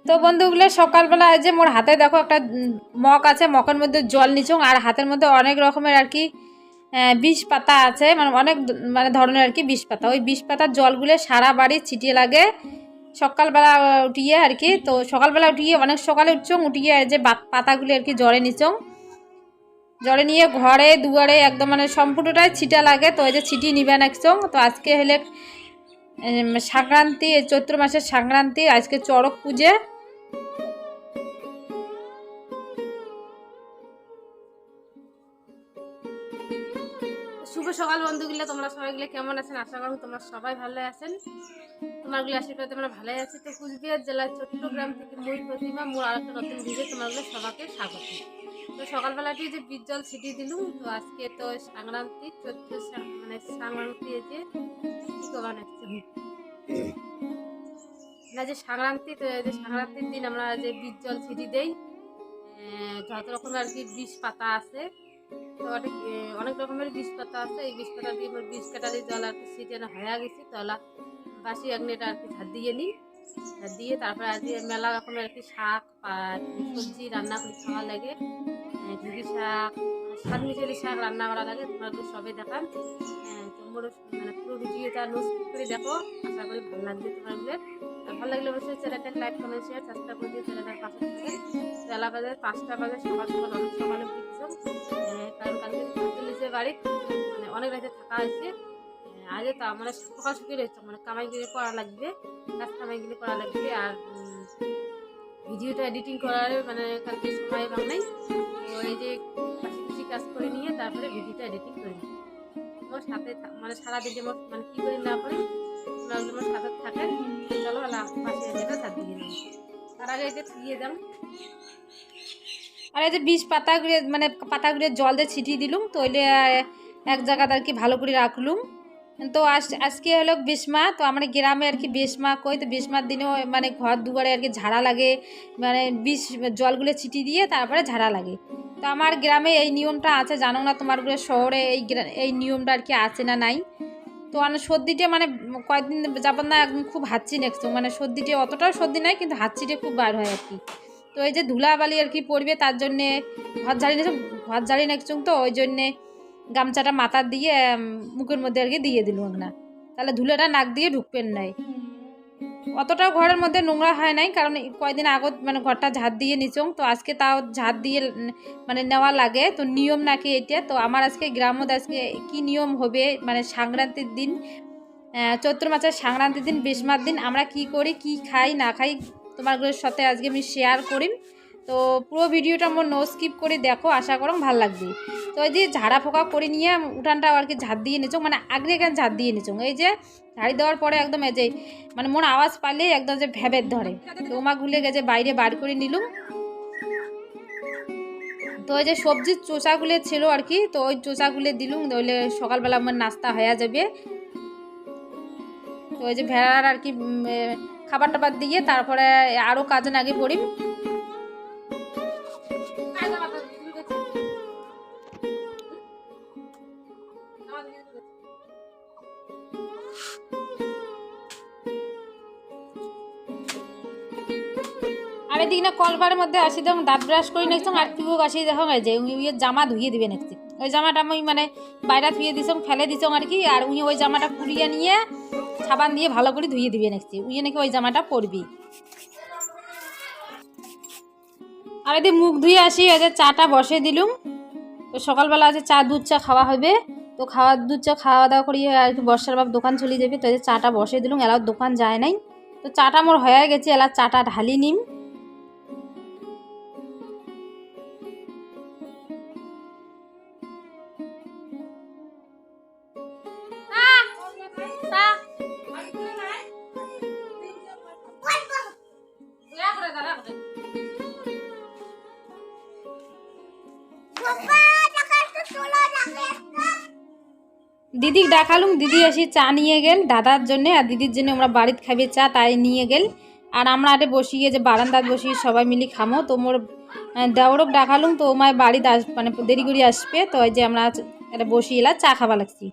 তো বন্ধুগুলো সকালবেলা যে মোর হাতে দেখো একটা মগ আছে, মগের মধ্যে জল নিচুং আর হাতের মধ্যে অনেক রকমের আর কি বিষ পাতা আছে, মানে অনেক মানে ধরনের আর কি বিষ পাতা। ওই বিষ পাতার জলগুলো সারা বাড়ি ছিটিয়ে লাগে সকালবেলা উঠিয়ে আর কি। তো সকালবেলা উঠিয়ে অনেক সকালে উঠছং, উঠিয়ে যে পাতাগুলো আর কি জলে নিচং, জলে নিয়ে ঘরে দুয়ারে একদম মানে সম্পূর্ণটাই ছিটা লাগে। তো এই যে ছিটিয়ে নিবেন একসং। তো আজকে হলে সংক্রান্তি, চৈত্র মাসের সংক্রান্তি, আজকে চড়ক পুজো। শুভ সকাল বন্ধুগুলো, তোমরা সবাইগুলো কেমন আছেন? আশা করি তোমরা সবাই ভালো আছেন। তোমারগুলো আশীর্বাদ তোমরা ভালোই আছে। তো কুচবিহার জেলার চট্টগ্রাম থেকে মই প্রতিমা মোর আর একটা নতুন ভিডিও তোমারগুলো সবাইকে স্বাগত। তো সকালবেলাটি যে বীজ জল ছিটিয়ে দিলুম। তো আজকে তো সংক্রান্তি, চৈত্র মানে সংক্রান্তি যে কি কবার না যে সংক্রান্তি, তো যে সংক্রান্তির দিন আমরা যে বীজ জল ছিটিয়ে দেই, যত রকমের আর কি বিষ পাতা আছে। তো অনেক রকমের বিষ পাতা আছে। এই বিষ পাতা দিয়ে আমার বিষ কাটা দিয়ে জল আর কি ছিটানো হয়ে গেছি। তলা বাসি এটা আর কি ঝাড় দিয়ে নিই, ঝাড় দিয়ে তারপরে আজকে মেলা রকমের আর কি শাক আর সবজি রান্না করে খাওয়া লাগে। ঢেঁড়ি শাক, স্বাদ মিশালি শাক রান্না করা লাগে। তোমরা তো সবাই দেখান। তোমরা মানে পুরো ভিডিওটা নোট করে দেখো, আশা করি ভালো লাগবে তোমাদের। আর ভালো লাগলে অবশ্যই চ্যানেলটা লাইক কমেন্ট শেয়ার সাবস্ক্রাইব করে দিয়ে চ্যানেলটার পাশে থাকেন। বেলা বাজে 5টা বাজে, সকাল সকাল অনেক সকালে উঠেছিলাম, কারণ কালকে চল্লিশে বাড়ি মানে অনেক রাতে থাকা হয়েছে। আগে তো মানে সকাল সকাল রয়েছে, মানে কামাইগিরি করা লাগবে, কাজ কামাইগিরি করা লাগবে। আর ভিডিওটা এডিটিং করার মানে কালকে সময় পাও নাই। তো এই যে পাশাপাশি কাজ করে নিয়ে তারপরে ভিডিওটা এডিটিং করে নিই। তোমার সাথে মানে সারাদিন যেমন মানে কী করি না করি তোমরা আমার সাথে থাকেন। চলো পাশে যেটা ছাদ দিয়ে নিই, তার আগে এটা ছুঁয়ে দাম। আর এই যে বীজ পাতাগুলো মানে পাতাগুলো জল দিয়ে ছিটিয়ে দিলুম। তো ওইলে এক জায়গাতে আর কি ভালো করে রাখলুম। তো আজকে হলো বিষ্মা। তো আমার গ্রামে আর কি বিষ্মা কই, তো বিষ্মার দিনেও মানে ঘর দুয়ারে আর কি ঝাড়া লাগে, মানে বিষ জলগুলো ছিটিয়ে দিয়ে তারপরে ঝাড়া লাগে। তো আমার গ্রামে এই নিয়মটা আছে, জানো না তোমারগুলো শহরে এই নিয়মটা আর কি আছে না নাই। তো মানে সর্দিটা মানে কয়েকদিন যাবার না একদম খুব হাঁচি নেক্সট, মানে সর্দিটা অতটাও সর্দি নাই কিন্তু হাঁচিটা খুব বার হয় আর কি। তো এই যে ধুলাবালি আর কি পড়বে তার জন্যে ঘর ঝাড়ি নেক্সট, তো ওই জন্যে গামছাটা মাথা দিয়ে মুখের মধ্যে আর কি দিয়ে দিলাম না, তাহলে ধুলাটা নাক দিয়ে ঢুকবেন নাই। অতটাও ঘরের মধ্যে নোংরা হয় নাই, কারণ কয়েকদিন আগত মানে ঘরটা ঝাড় দিয়ে নিচং। তো আজকে তাও ঝাড় দিয়ে মানে নেওয়া লাগে, তো নিয়ম নাকি এটা। তো আমার আজকে গ্রামত আজকে কি নিয়ম হবে মানে সংক্রান্তির দিন, চৈত্র মাসের সংক্রান্তির দিন, বিষ্মার দিন আমরা কি করি, কি খাই না খাই তোমাদের সাথে আজকে আমি শেয়ার করিম। তো পুরো ভিডিওটা আমার নো স্কিপ করে দেখো, আশা করো ভালো লাগবে। তো এই যে ঝাড়া ফোঁকা করে নিয়ে উঠানটা আর কি ঝাড় দিয়ে নিচং, মানে আগে এখানে ঝাড় দিয়ে নিচং। এই যে ঝাড়ি দেওয়ার পরে একদম এই যে মানে মন আওয়াজ পাইলে একদম যে ভেবের ধরে, তো ওমা ঘুলে গেছে বাইরে বার করে নিলুম। তো ওই যে সবজির চোষাগুলো ছিল আর কি, তো ওই চোষাগুলো দিলুম, নইলে সকালবেলা আমার নাস্তা হয়ে যাবে। তো ওই যে ভেড়ার আর কি খাবার টাবার দিয়ে তারপরে আরও কাজে আগে পড়ি। আর এদিকে না কলবারের মধ্যে আসি দেখুন দাঁত ব্রাশ করে নিচ্ছ, আর তুইও আসি দেখো যে উইয়ের জামা ধুয়ে দিবে নাকি। ওই জামাটা আমি মানে বাইরে ধুয়ে দিছ ফেলে দিছ আর কি, আর উই ওই জামাটা কুড়িয়ে নিয়ে সাবান দিয়ে ভালো করে ধুয়ে দিবে নাকি, উইয়ে নাকি ওই জামাটা পরবি। আর এদিকে মুখ ধুয়ে আসি, এই যে চাটা বসে দিলুম। তো সকালবেলা আছে চা দুধ চা খাওয়া হবে। তো দুধ চা খাওয়া দাওয়া করিয়ে আর কি বর্ষার বাপ দোকান চলে যাবে। তো এই যে চাটা বসে দিলুম, এলাও দোকান যায় নাই। তো চাটা মোর হয়ে গেছে, এলা চাটা ঢালি নিম। দিদিকে ডাকালুম, দিদি আসি চা নিয়ে গেল দাদার জন্য, আর দিদির জন্য আমরা বাড়িতে খাবে চা, তাই নিয়ে গেল। আর আমরা আরে বসিয়ে যে বারান্দাত বসিয়ে সবাই মিলি খামো। তো মোর দেওরক ডাকালুম, তো ওমায় বাড়িতে মানে দেরি করে আসবে। তো ওই যে আমরা এটা বসিয়ে এলা চা খাওয়া লাগছি।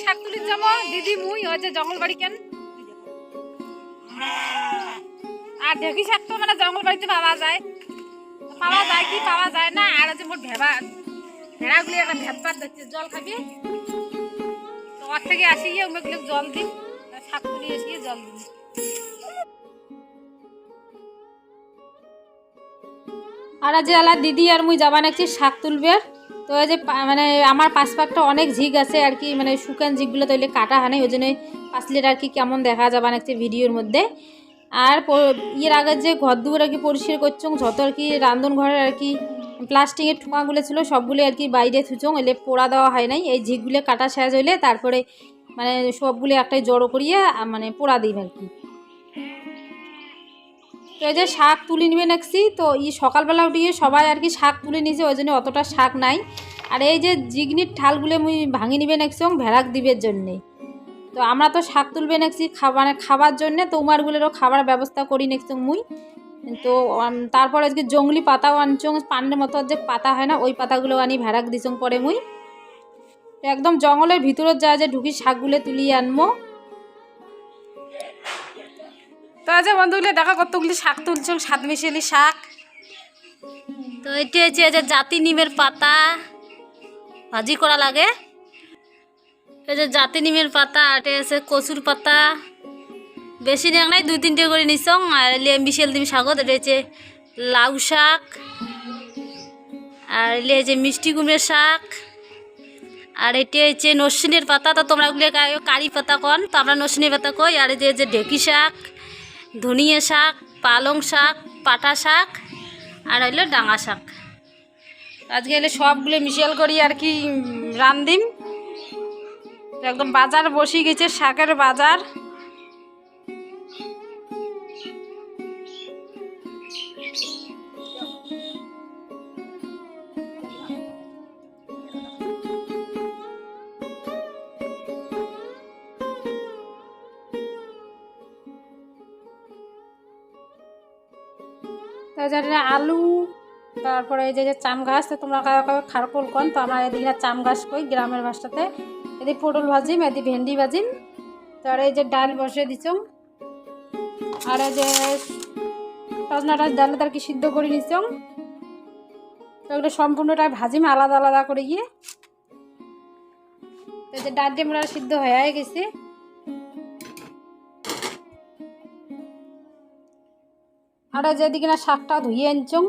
শাক তুলি যাবো দিদি মুই ওই যে জঙ্গল বাড়ি কেন আর ঢেকি শাক তো মানে জঙ্গল বাড়িতে পাওয়া যায় কি পাওয়া যায় না। আর যে মোট ভেড়াগুলি একটা ভেদপাত দেখছে জল খাবি তো ওর থেকে আসি গিয়ে ওগুলো জল দিই শাক তুলি এসে গিয়ে জল দিই। আর আজ আলা দিদি আর মুই যাবা নাকি শাক তুলবে। তো ওই যে মানে আমার পাশ পাকটা অনেক ঝিক আছে আর কি, মানে শুকান ঝিকগুলো তৈলে কাটা হয় না, ওই জন্য পাশলেট আর কি কেমন দেখা যাবা নাকি ভিডিওর মধ্যে। আর এর আগে যে ঘর দুয়ার আর কি পরিষ্কার করছং যত আর কি রান্ধন ঘরের আর কি প্লাস্টিকের ঠোঁয়াগুলো ছিল সবগুলো আর কি বাইরে থুচং, এলে পোড়া দেওয়া হয় নাই। এই ঝিকগুলো কাটা শেষ হইলে তারপরে মানে সবগুলো একটাই জড়ো করিয়ে মানে পোড়া দিই আর কি। তো এই যে শাক তুলে নিবে নাকছি, তো এই সকালবেলা উঠিয়ে সবাই আর কি শাক তুলে নিয়েছে, ওই জন্য অতটা শাক নাই। আর এই যে জিগনির ঠালগুলো মুই ভাঙি নিবে নাকছং ভেড়াক দিবের জন্যে। তো আমরা তো শাক তুলবে নাকছি মানে খাবার জন্যে, তো উমারগুলোরও খাবার ব্যবস্থা করি নাকছং মুই। তো তারপর আজকে জঙ্গলি পাতাও আনছং, পানের মতো যে পাতা হয় না ওই পাতাগুলো আনি ভেড়াক দিছং পরে মুই। একদম জঙ্গলের ভিতরত যা যে ঢুকি শাকগুলো তুলিয়ে আনবো। তো আজ বন্ধুগুলো দেখা কতগুলি শাক তুলছ, সাত মিশালি শাক। তো এটি হচ্ছে যে জাতি নিমের পাতা ভাজি করা লাগে, এই যে জাতি নিমের পাতা, এটা আছে কচুর পাতা, বেশি নেই নাই 2-3টে করে নিছং। আর মিশাল দিম শাকত, এটা হচ্ছে লাউ শাক, আর এলে হচ্ছে মিষ্টি কুমড়ের শাক, আর এটি হচ্ছে নরসিংহের পাতা। তো তোমরা ওগুলো কারি পাতা কন, তো আমরা নরসিংহের পাতা কই। আর এই যে ঢেকি শাক, ধনিয়া শাক, পালং শাক, পাটা শাক, আর হইলো ডাঙা শাক। আজকে এলে সবগুলো মিশাল করি আর কি রান্ধিম। একদম বাজার বসে গেছে, শাকের বাজার। আলু, তারপরে এই যে চাম গাছ, তো তোমরা খারকোল কন, তো আমরা এদিকে চাম গাছ কই গ্রামের ভাষাতে। এদিকে পটল ভাজিম, এদিকে ভেন্ডি ভাজিম। তো আর এই যে ডাল বসে দিছং, আর এই যে সজনাটা ডালে তার কি সিদ্ধ করে নিছং। তো ওগুলো সম্পূর্ণটাই ভাজিম আলাদা আলাদা করে গিয়ে। এই যে ডাল ডিমরা সিদ্ধ হয়ে গেছে। আর যেদিকে না শাকটা ধুয়ে আনছং,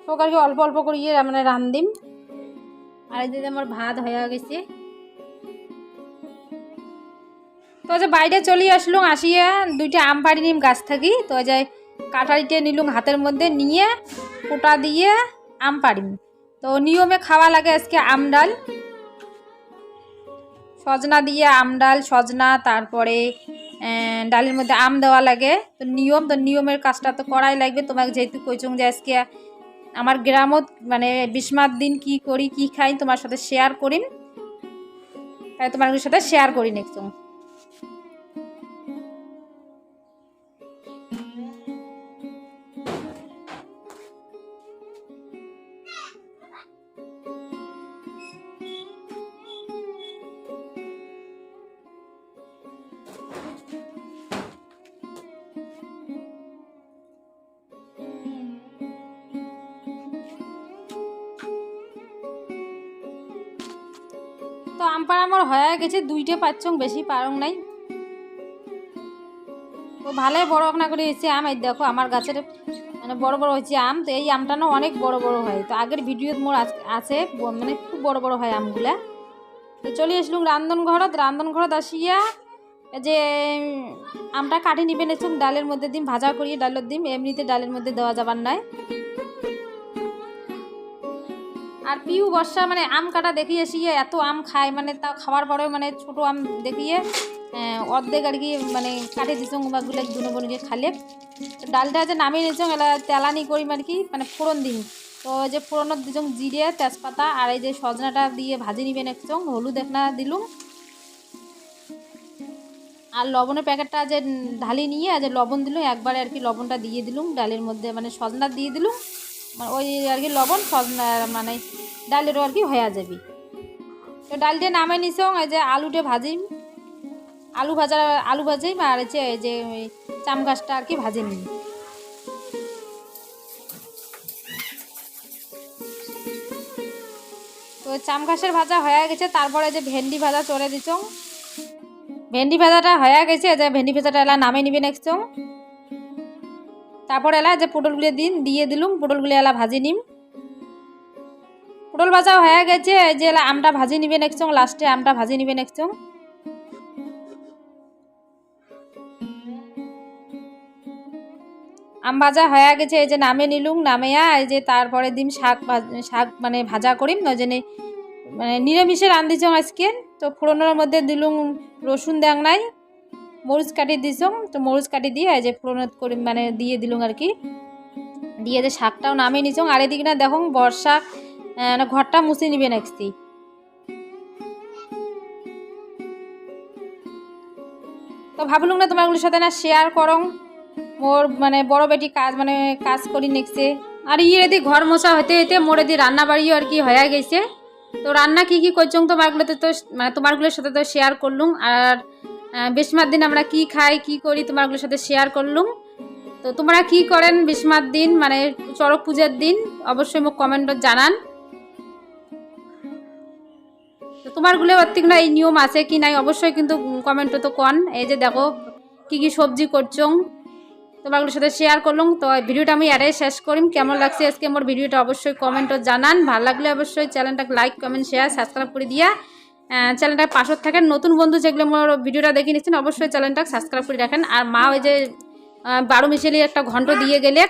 তো আর কি অল্প অল্প করিয়ে মানে রান্ধিম। আর এই যে আমার ভাত হয়ে গেছে। তো যে বাইরে চলে আসলুম, আসিয়ে 2টা আম পাড়ি নিম গাছ থাকি। তো যে কাটারিতে নিলুম হাতের মধ্যে, নিয়ে কোটা দিয়ে আম পাড়িম। তো নিয়মে খাওয়া লাগে আজকে আম ডাল, সজনা দিয়ে আম ডাল, সজনা, তারপরে ডালের মধ্যে আম দেওয়া লাগে। তো নিয়মের কাজটা তো করাই লাগবে। তোমাকে যেহেতু কইছং যে আজকে আমার গ্রামত মানে বিস্মার দিন কি করি কি খাই তোমার সাথে শেয়ার করিম, তাই তোমার সাথে শেয়ার করি নেক্সট। তো আম পাড়া আমার হয়ে গেছে, 2টে পাচ্ছং, বেশি পারং নাই। তো ভালোই বড় না করে হয়েছে আম। এই দেখো আমার গাছের মানে বড় বড় হয়েছে আম। তো এই আমটা না অনেক বড় বড় হয়। তো আগের ভিডিওত মোর আছে মানে খুব বড় বড় হয় আমগুলা। তো চলে আসলুম রান্ধন ঘরত আসিয়া যে আমটা কাটি নিবে নেছুম, ডালের মধ্যে দিম ভাজা করিয়ে ডালের দিম, এমনিতে ডালের মধ্যে দেওয়া যাবার নয়। আর পিউ বর্ষা মানে আম কাটা দেখিয়ে আসিয়ে এত আম খায়, মানে তা খাওয়ার পরেও মানে ছোটো আম দেখিয়ে অর্ধেক আর কি মানে কাটে দিছং বাগুলো দুনো বনিকে খালে। ডালটা যে নামিয়ে নিছং এলা তেলানি করি আর কি মানে ফোড়ন দিন। তো যে ফোড়নত দিছং জিরে তেজপাতা, আর এই যে সজনাটা দিয়ে ভাজি নিবে নেছং, হলুদ একনা দিলুম। আর লবণের প্যাকেটটা যে ঢালি নিয়ে যে লবণ দিলুম একবারে আর কি, লবণটা দিয়ে দিলুম ডালের মধ্যে, মানে সজনা দিয়ে দিলুম, মানে ওই আর কি লবণ সজনা মানে ডালেরও আর কি হয়ে যাবি। তো ডালটা নামে নিছং, এই যে আলুটা ভাজিম, আলু ভাজিম, আর হচ্ছে এই যে চাম গাছটা আর কি ভাজি নিই। তো চাম ঘাসের ভাজা হয়ে গেছে, তারপরে যে ভেন্ডি ভাজা চড়ে দিছ, ভেন্ডি ভাজাটা হয়ে গেছে, যে ভেন্ডি ভাজাটা এলা নামে নিবে নেক্সট। তারপর এলা যে পটলগুলো দিয়ে দিলুম, পটলগুলো এলা ভাজি নিম। পটল ভাজা হয়ে গেছে, যে এলা আমটা ভাজি নিবে নেক্সট, লাস্টে আমটা ভাজি নিবে নেক্সট। আম ভাজা হয়ে গেছে, এই যে নামে নিলুম, নামেয়া এই যে তারপরে দিম শাক মানে ভাজা করিম, ওই জন্য মানে নিরামিষে রান্ধিছ আজকে। তো ফোড়নের মধ্যে দিলুম রসুন দেখ নাই, মরিচ কাটি দিছ, তো মরিচ কাটি দিয়ে এই যে ফোড়নত করে মানে দিয়ে দিলুম আর কি, দিয়ে যে শাকটাও নামিয়ে নিছ। আর এদিকে না দেখুন বর্ষা ঘরটা মুছে নিবে নেক্সটি। তো ভাবলুম না তোমারগুলোর সাথে না শেয়ার করং, মোর মানে বড় বেটি কাজ করি নেক্সে। আর এদি ঘর মোছা হতে হতে মোর এদি রান্না বাড়িও আর কি হয়ে গেছে। তো রান্না কি করছং তোমারগুলোতে তো মানে তোমারগুলোর সাথে তো শেয়ার করলুম। আর বেশমার দিন আমরা কি খাই কি করি তোমারগুলোর সাথে শেয়ার করলুম। তো তোমরা কি করেন বেশমার দিন মানে চড়ক পূজার দিন অবশ্যই মোক কমেন্টত জানান। তো তোমারগুলো অর্থিক না এই নিয়ম আছে কি নাই অবশ্যই কিন্তু কমেন্টে তো কন। এই যে দেখো কি সবজি করছং তোমারগুলোর সাথে শেয়ার করলাম। তো ভিডিওটা আমি এটাই শেষ করিম। কেমন লাগছে আজকে আমার ভিডিওটা অবশ্যই কমেন্টে জানান। ভালো লাগলে অবশ্যই চ্যানেলটাকে লাইক কমেন্ট শেয়ার সাবস্ক্রাইব করে দিয়া চ্যানেলটার পাশে থাকেন। নতুন বন্ধু যেগুলো আমার ভিডিওটা দেখে নিচ্ছেন অবশ্যই চ্যানেলটাকে সাবস্ক্রাইব করে রাখেন। আর মা ওই যে 12 মিশালি একটা ঘন্ট দিয়ে গেলে